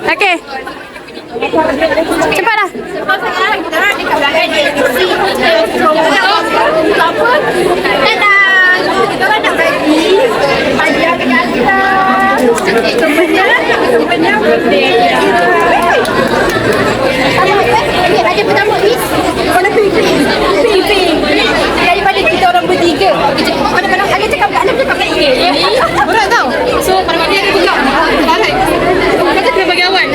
Okey. Cepatlah. Ada pertama ni warna pink. Daripada kita orang bertiga. Kadang-kadang ada cakap kat anak cakap kat ini. Berat tau. So pada mana dia pegang. Alright. Kata kena bagi awal.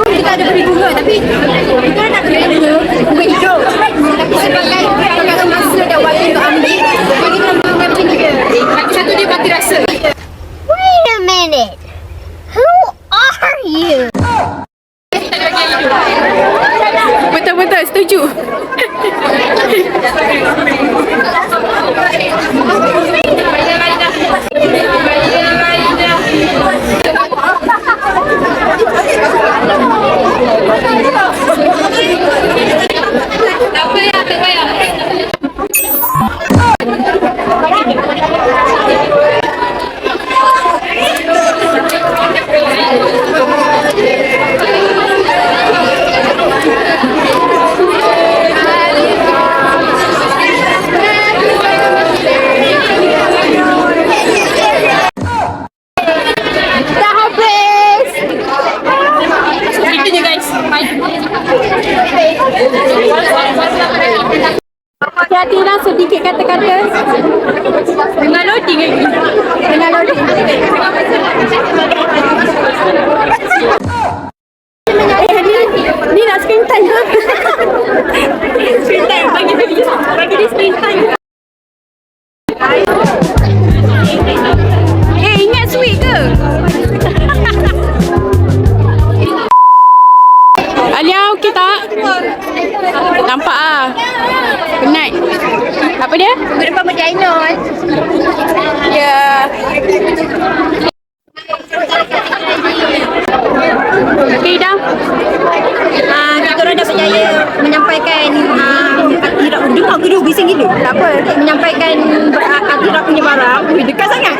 Kita ada beri bunga tapi kita nak kena bunga hijau. Tapi sebagai perkara masa dan waktu untuk ambil, bagi kita bunga pink juga. Lagi satu dia mati rasa. Wait a minute. Who are you? Betul-betul setuju. Tak payah, tak payah. Itu je guys. Hati-hati lah sedikit kata-kata. Dengan loading lagi. Dengan loading. Ni nak screen time. Screen time. Bagi dia screen time. Ingat sweet ke? Alia okey tak? Nampak ah. Penat. Apa dia? Berapa berjainon? Ya. Okey dah. Kita orang dah berjaya menyampaikan Atira. Dengar ke dia bising gila? Tak apa. Menyampaikan Atira punya barang. Dekat sangat.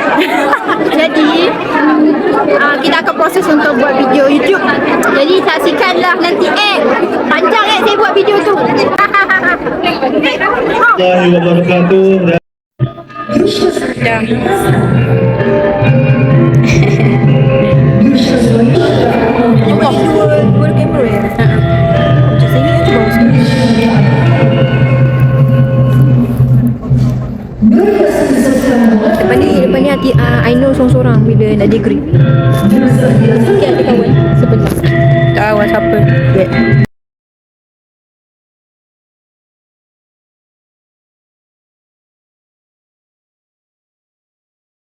Jadi kita akan proses untuk buat video YouTube. Jadi saksikanlah nanti panjang saya buat video tu. Warahmatullahi wabarakatuh. Dah. Dua kamera ya? Macam sini kan bawah sini. Depan ni hati I know sorang-sorang bila nak degree. Sikit ada kawan sebelah. Tak tahu siapa. Yeah.